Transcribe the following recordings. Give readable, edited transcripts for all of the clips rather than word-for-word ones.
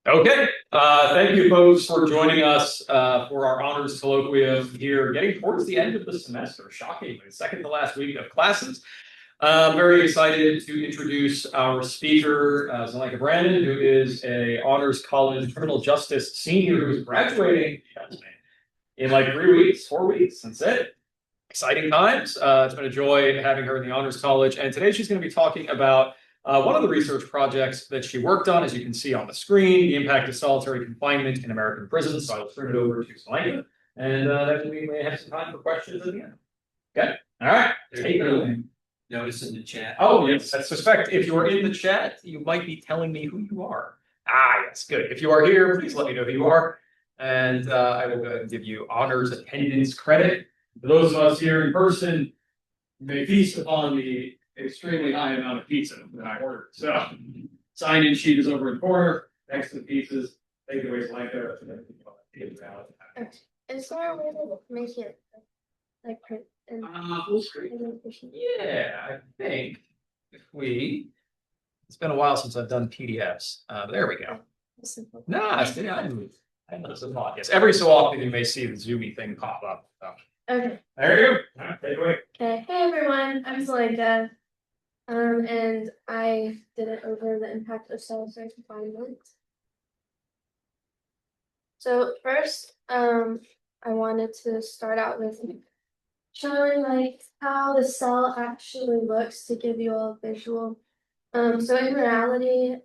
Okay. Thank you, folks, for joining us for our honors colloquium here, getting towards the end of the semester. Shockingly, second to last week of classes. Very excited to introduce our speaker, Zalenka Brannan, who is a honors college criminal justice senior who is graduating in like 3 weeks, 4 weeks. That's it. Exciting times. It's been a joy having her in the honors college, and today she's going to be talking about one of the research projects that she worked on, as you can see on the screen, the impact of solitary confinement in American prisons. So I'll turn it over to Zalenka, and then we may have some time for questions at the end. Okay. All right. Take it away. Notice in the chat. Oh, yes. I suspect if you are in the chat, you might be telling me who you are. Ah, yes. Good. If you are here, please let me know who you are. And I will go ahead and give you honors attendance credit. For those of us here in person, you may feast upon the extremely high amount of pizza that I ordered. So, sign-in sheet is over in the corner, next to the pizzas. Take it away, Zalenka. Is there a way to make it like print and Full screen? Yeah, I think if we. It's been a while since I've done PDFs. There we go. simple? Nah, see, I know this is not. Yes, every so often you may see the zoomy thing pop up. So. Okay. There you go. Take it away. Okay. Hey everyone, I'm Zalenka. And I did it over the impact of solitary confinement. So first, I wanted to start out with showing like how the cell actually looks to give you all a visual. So in reality,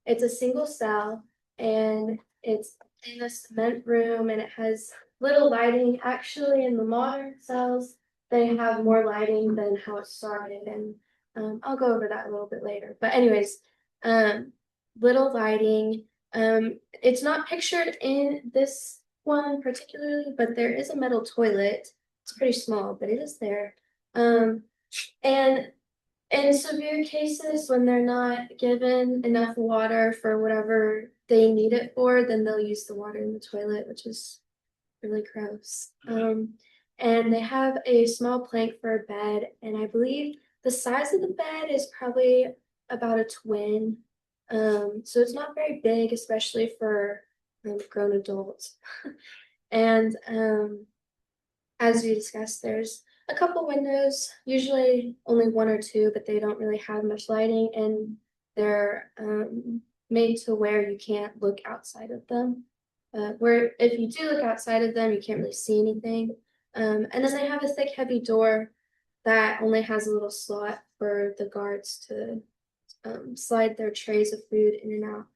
it's a single cell and it's in a cement room and it has little lighting. Actually, in the modern cells, they have more lighting than how it started, and I'll go over that a little bit later. But anyways, little lighting. It's not pictured in this one particularly, but there is a metal toilet. It's pretty small, but it is there. And in severe cases, when they're not given enough water for whatever they need it for, then they'll use the water in the toilet, which is really gross. And they have a small plank for a bed, and I believe the size of the bed is probably about a twin. So it's not very big, especially for grown adults. And as we discussed, there's a couple windows, usually only one or two, but they don't really have much lighting, and they're made to where you can't look outside of them. Where if you do look outside of them, you can't really see anything. And then they have a thick, heavy door that only has a little slot for the guards to slide their trays of food in and out.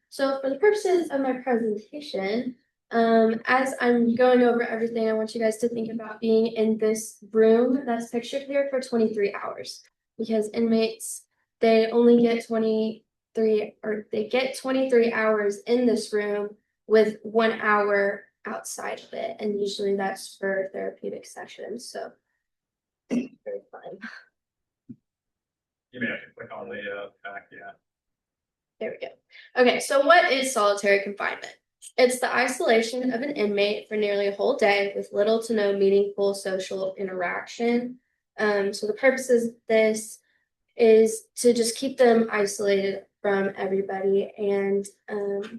So for the purposes of my presentation, as I'm going over everything, I want you guys to think about being in this room that's pictured here for 23 hours, because inmates, they only get 23 hours in this room with 1 hour outside of it, and usually that's for therapeutic sessions. So very fun. You may have to click on the back, yeah. There we go. Okay, so what is solitary confinement? It's the isolation of an inmate for nearly a whole day with little to no meaningful social interaction. So the purpose of this is to just keep them isolated from everybody and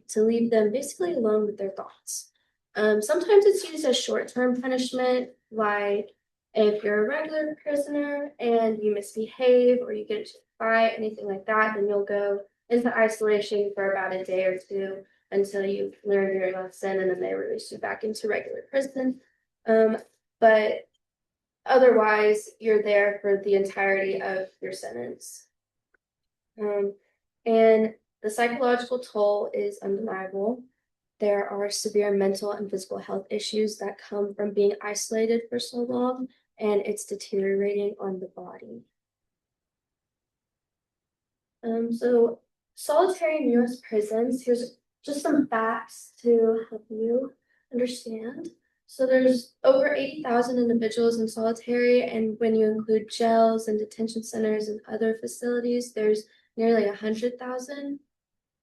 to leave them basically alone with their thoughts. Sometimes it's used as short-term punishment, like if you're a regular prisoner and you misbehave or you get into a fight, anything like that, then you'll go into isolation for about a day or two until you learn your lesson, and then they release you back into regular prison. But otherwise, you're there for the entirety of your sentence. And the psychological toll is undeniable. There are severe mental and physical health issues that come from being isolated for so long, and it's deteriorating on the body. So solitary in U.S. prisons, here's just some facts to help you understand. So there's over 80,000 individuals in solitary, and when you include jails and detention centers and other facilities, there's nearly 100,000.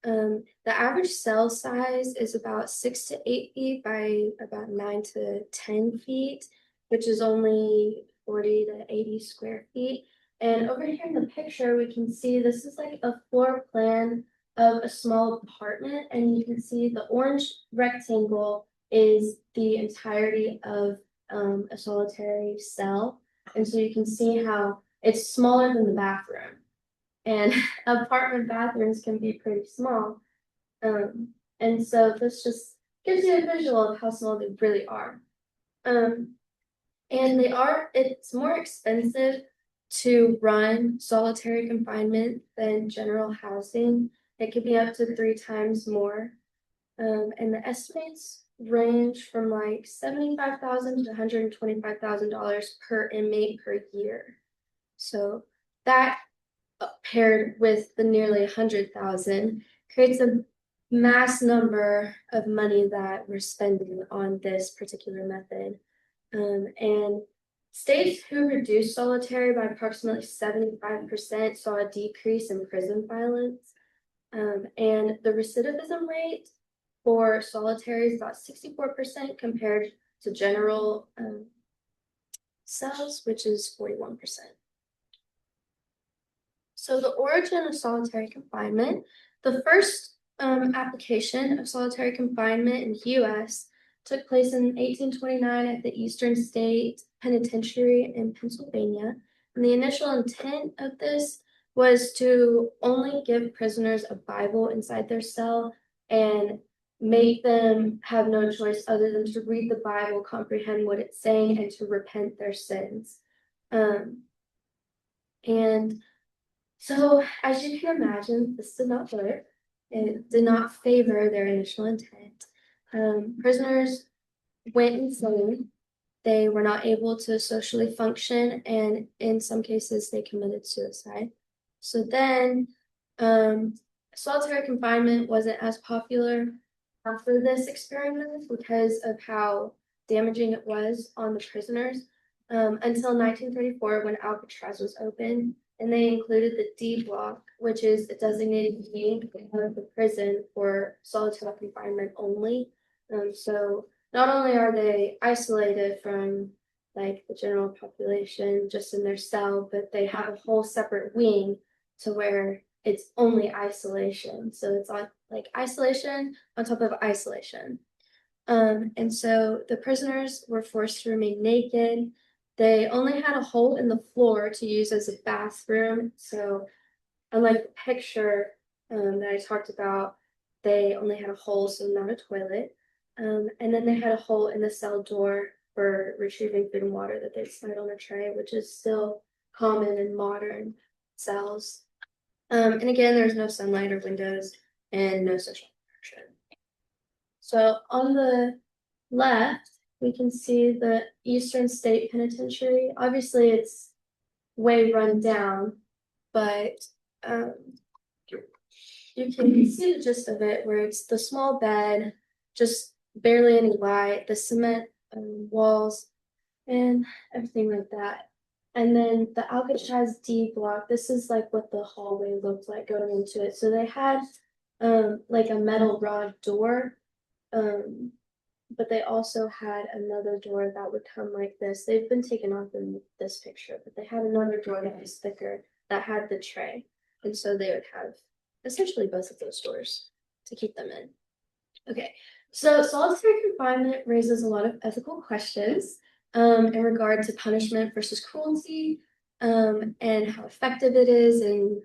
The average cell size is about 6 to 8 feet by about 9 to 10 feet, which is only 40 to 80 square feet. And over here in the picture, we can see this is like a floor plan of a small apartment, and you can see the orange rectangle is the entirety of a solitary cell. And so you can see how it's smaller than the bathroom. And apartment bathrooms can be pretty small. And so this just gives you a visual of how small they really are. And it's more expensive to run solitary confinement than general housing. It could be up to 3 times more. And the estimates range from like $75,000 to $125,000 per inmate per year. So that paired with the nearly 100,000 creates a mass number of money that we're spending on this particular method. And states who reduced solitary by approximately 75% saw a decrease in prison violence. And the recidivism rate for solitary is about 64% compared to general cells, which is 41%. So the origin of solitary confinement, the first application of solitary confinement in the US took place in 1829 at the Eastern State Penitentiary in Pennsylvania. And the initial intent of this was to only give prisoners a Bible inside their cell and make them have no choice other than to read the Bible, comprehend what it's saying, and to repent their sins. And so, as you can imagine, this did not work. It did not favor their initial intent. Prisoners went insane. They were not able to socially function, and in some cases, they committed suicide. So then, solitary confinement wasn't as popular after this experiment because of how damaging it was on the prisoners, until 1934 when Alcatraz was opened. And they included the D block, which is a designated wing of the prison for solitary confinement only. So not only are they isolated from like the general population just in their cell, but they have a whole separate wing to where it's only isolation. So it's on like isolation on top of isolation. And so the prisoners were forced to remain naked. They only had a hole in the floor to use as a bathroom. So unlike the picture that I talked about, they only had a hole, so not a toilet. And then they had a hole in the cell door for retrieving food and water that they'd slide on a tray, which is still common in modern cells. And again, there's no sunlight or windows and no social interaction. So on the left, we can see the Eastern State Penitentiary. Obviously, it's way run down, but you can see the gist of it, where it's the small bed, just barely any light, the cement walls, and everything like that. And then the Alcatraz D block, this is like what the hallway looked like going into it. So they had like a metal rod door, but they also had another door that would come like this. They've been taken off in this picture, but they had another door that was thicker that had the tray. And so they would have essentially both of those doors to keep them in. Okay, so solitary confinement raises a lot of ethical questions in regard to punishment versus cruelty, and how effective it is. And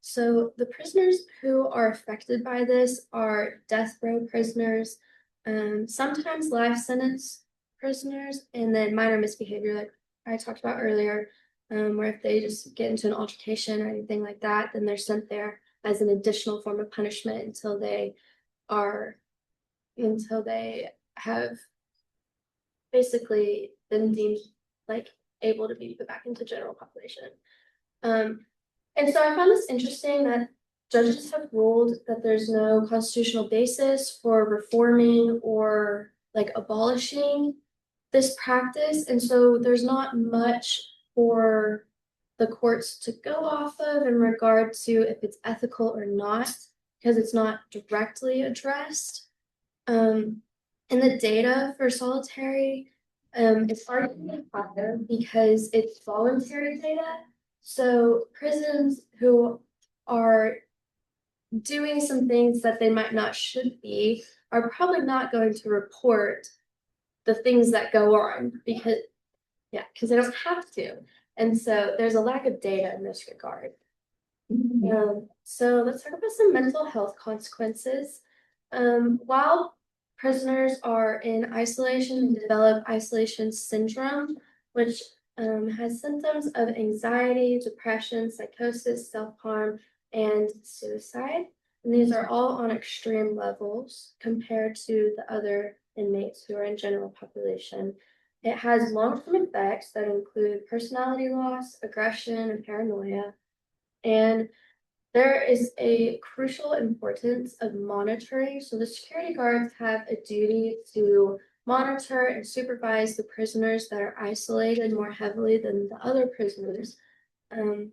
so the prisoners who are affected by this are death row prisoners, sometimes life sentence prisoners, and then minor misbehavior, like I talked about earlier, where if they just get into an altercation or anything like that, then they're sent there as an additional form of punishment until they have basically been deemed like able to be put back into general population. And so I found this interesting that judges have ruled that there's no constitutional basis for reforming or like abolishing this practice. And so there's not much for the courts to go off of in regard to if it's ethical or not, because it's not directly addressed. And the data for solitary is arguably higher because it's voluntary data. So prisons who are doing some things that they might not should be are probably not going to report the things that go on because they don't have to. And so there's a lack of data in this regard. So let's talk about some mental health consequences. While prisoners are in isolation and develop isolation syndrome, which has symptoms of anxiety, depression, psychosis, self-harm, and suicide. And these are all on extreme levels compared to the other inmates who are in general population. It has long-term effects that include personality loss, aggression, and paranoia. And there is a crucial importance of monitoring. So the security guards have a duty to monitor and supervise the prisoners that are isolated more heavily than the other prisoners. And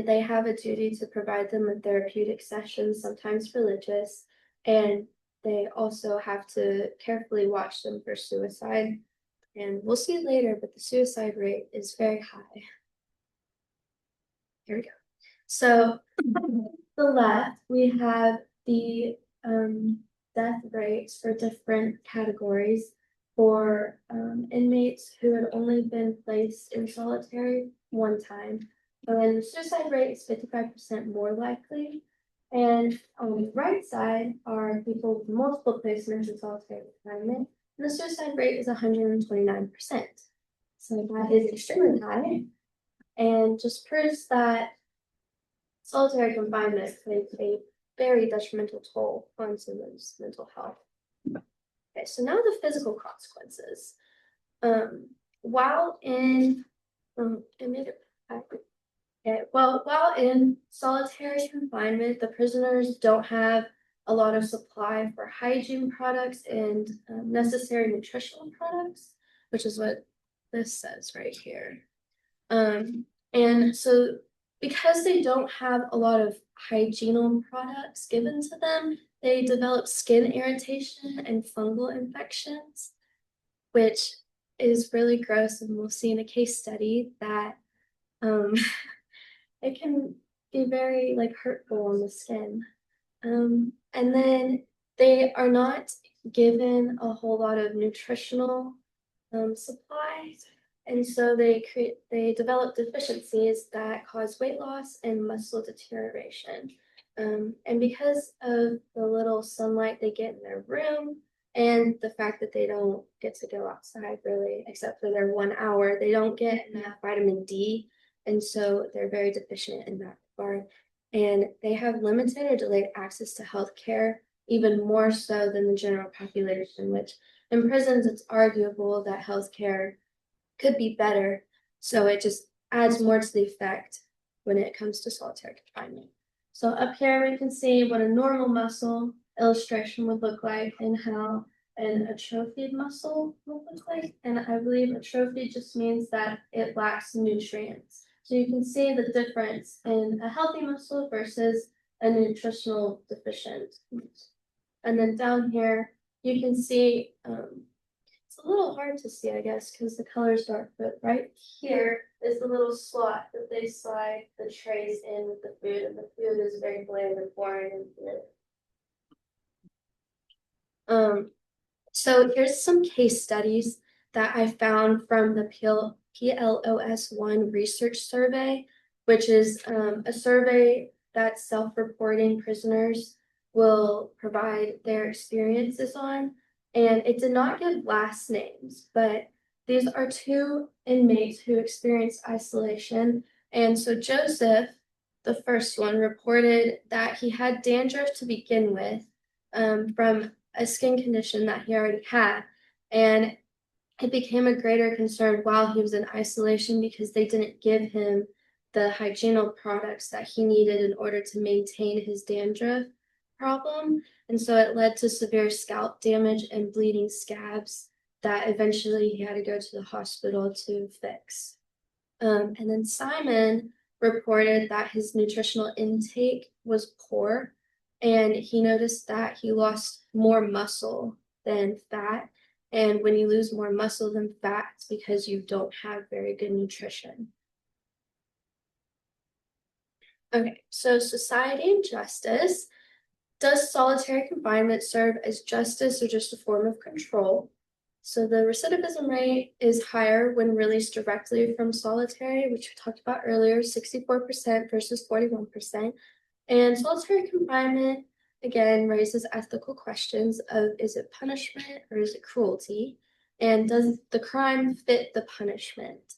they have a duty to provide them with therapeutic sessions, sometimes religious, and they also have to carefully watch them for suicide. And we'll see later, but the suicide rate is very high. Here we go. So the left, we have the death rates for different categories for inmates who had only been placed in solitary one time. And the suicide rate is 55% more likely. And on the right side are people with multiple placements in solitary confinement, and the suicide rate is 129%. So that is extremely high, and just proves that solitary confinement takes a very detrimental toll on someone's mental health. Okay, so now the physical consequences. While in while in solitary confinement, the prisoners don't have a lot of supply for hygiene products and necessary nutritional products, which is what this says right here. And so because they don't have a lot of hygienal products given to them, they develop skin irritation and fungal infections, which is really gross. And we'll see in a case study that it can be very hurtful on the skin. And then they are not given a whole lot of nutritional supplies. And so they develop deficiencies that cause weight loss and muscle deterioration. And because of the little sunlight they get in their room and the fact that they don't get to go outside really, except for their 1 hour, they don't get enough vitamin D. And so they're very deficient in that regard. And they have limited or delayed access to health care, even more so than the general population, which in prisons, it's arguable that healthcare could be better. So it just adds more to the effect when it comes to solitary confinement. So up here, we can see what a normal muscle illustration would look like and how an atrophied muscle would look like. And I believe atrophy just means that it lacks nutrients. So you can see the difference in a healthy muscle versus a nutritional deficient. And then down here, you can see, it's a little hard to see, I guess, because the color's dark, but right here is the little slot that they slide the trays in with the food, and the food is very bland and boring and so here's some case studies that I found from the PLOS1 research survey, which is a survey that self-reporting prisoners will provide their experiences on. And it did not give last names, but these are two inmates who experienced isolation. And so Joseph, the first one, reported that he had dandruff to begin with from a skin condition that he already had. And it became a greater concern while he was in isolation because they didn't give him the hygienic products that he needed in order to maintain his dandruff problem. And so it led to severe scalp damage and bleeding scabs that eventually he had to go to the hospital to fix. And then Simon reported that his nutritional intake was poor, and he noticed that he lost more muscle than fat. And when you lose more muscle than fat, it's because you don't have very good nutrition. Okay, so society and justice. Does solitary confinement serve as justice or just a form of control? So the recidivism rate is higher when released directly from solitary, which we talked about earlier, 64% versus 41%. And solitary confinement, again, raises ethical questions of is it punishment or is it cruelty? And does the crime fit the punishment?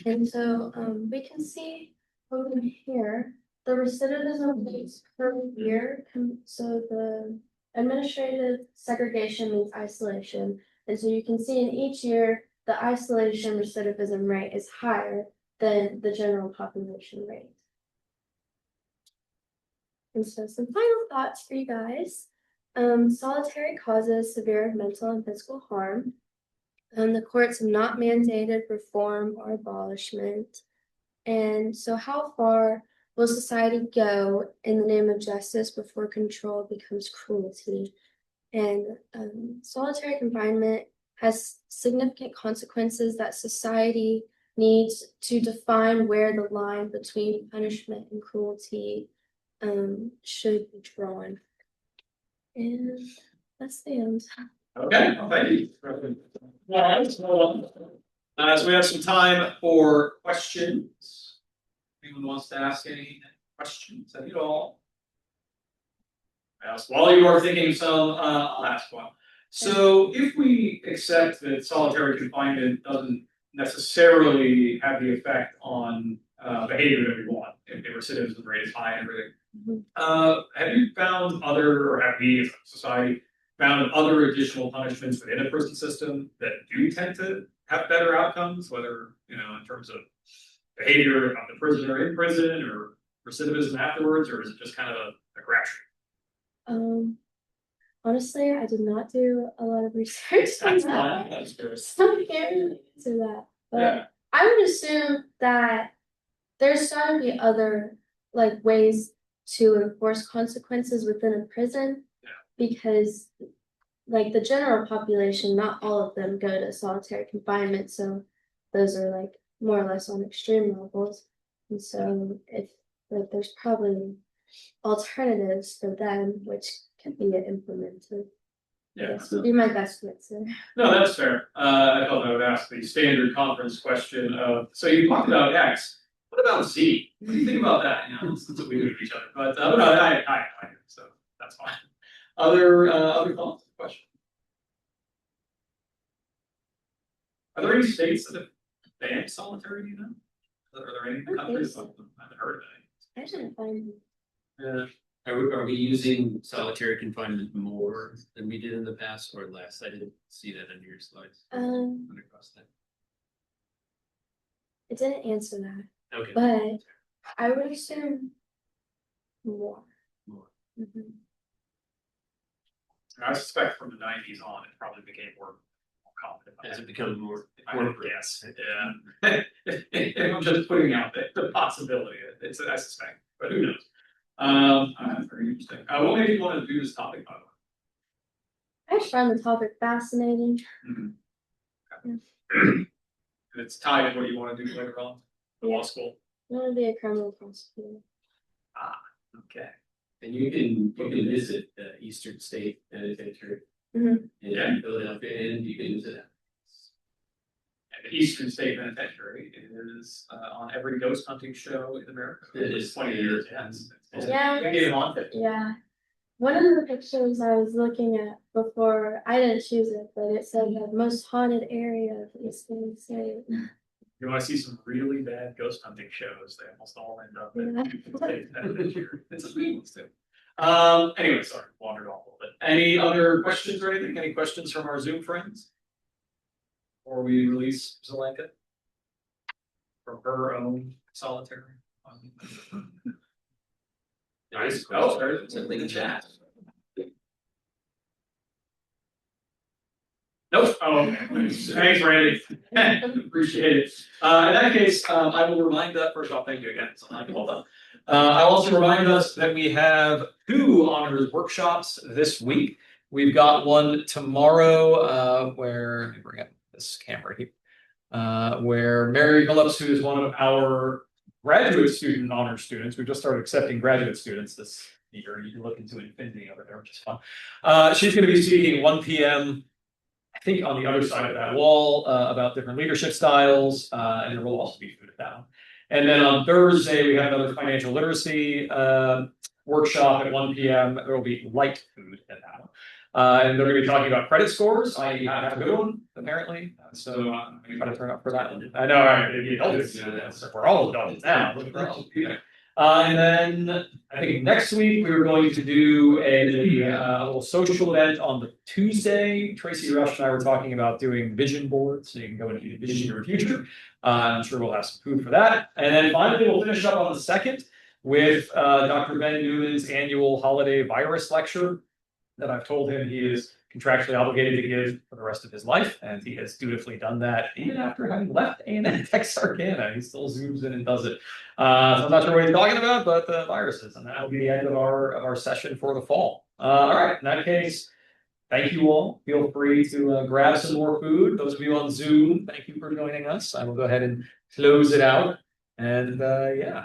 And so we can see over here the recidivism rates per year. So the administrative segregation means isolation. And so you can see in each year, the isolation recidivism rate is higher than the general population rate. And so some final thoughts for you guys. Solitary causes severe mental and physical harm. The courts have not mandated reform or abolishment. And so how far will society go in the name of justice before control becomes cruelty? And solitary confinement has significant consequences that society needs to define where the line between punishment and cruelty should be drawn. And that's the end. Okay, well, thank you. So we have some time for questions. Anyone wants to ask any questions at all? While you are thinking some, I'll ask one. So if we accept that solitary confinement doesn't necessarily have the effect on behavior that we want, if the recidivism rate is high and everything, have you found other, or have we as a society found other additional punishments within a prison system that do tend to have better outcomes, whether, in terms of behavior of the prisoner in prison or recidivism afterwards, or is it just kind of a crapshoot? Honestly, I did not do a lot of research on that. That's good. So I can't really answer that. But Yeah. I would assume that there's got to be other ways to enforce consequences within a prison, because the general population, not all of them go to solitary confinement, so those are more or less on extreme levels. And so if there's probably alternatives for them which can be implemented. Yes, would be my best answer. No, that's fair. I thought I would ask the standard conference question of, so you talked about X, what about Z? What do you think about that? That's what we do to each other. But no, I do, so that's fine. Other thoughts, questions? Are there any states that have banned solitary, Are there any countries? I haven't heard of any. I didn't find. Yeah. Are we using solitary confinement more than we did in the past or less? I didn't see that on your slides. It didn't answer that. Okay. But I would assume more. I suspect from the 90s on, it probably became more common. Has it become more? Yes. Yeah. I'm just putting out the possibility. I suspect, but who knows? Very interesting. What made you want to do this topic, by the way? I just find the topic fascinating. And it's tied to what you want to do later on, law school. I want to be a criminal prosecutor. Okay. And you can visit the Eastern State Penitentiary in Philadelphia, and you can visit that. And the Eastern State Penitentiary is on every ghost hunting show in America. It is 20 years. Yeah. We gave on it. Yeah. One of the pictures I was looking at before, I didn't choose it, but it said the most haunted area of the Eastern State. You want to see some really bad ghost hunting shows? They almost all end up in the State Penitentiary. It's a sweet ones too. Anyway, sorry, wandered off a little bit. Any other questions or anything? Any questions from our Zoom friends? Before we release Zalenka from her own solitary. Nice. Oh, there's Something in chat. Nope. Oh, okay. Thanks, Randy. Appreciate it. In that case, I will remind that first off, thank you again. So hold on. I'll also remind us that we have 2 honors workshops this week. We've got one tomorrow where, let me bring up this camera here, where Mary Phillips, who is one of our graduate student honor students. We just started accepting graduate students this year. You can look into infinity over there, which is fun. She's going to be speaking at 1 p.m. I think on the other side of that wall about different leadership styles, and there will also be food at that one. And then on Thursday, we have another financial literacy workshop at 1 p.m. There will be light food at that one. And they're going to be talking about credit scores. I have a good one, apparently. So I'm going to try to turn up for that one. I know, right? We're all adults now. And then I think next week we were going to do a little social event on the Tuesday. Tracy Rush and I were talking about doing vision boards, so you can go and envision your future. I'm sure we'll have some food for that. And then finally, we'll finish up on the 2nd with Dr. Ben Newman's annual holiday virus lecture that I've told him he is contractually obligated to give for the rest of his life, and he has dutifully done that even after having left Texarkana. He still zooms in and does it. So I'm not sure what he's talking about, but the viruses, and that will be the end of our session for the fall. All right, in that case, thank you all. Feel free to grab some more food. Those of you on Zoom, thank you for joining us. I will go ahead and close it out, and yeah.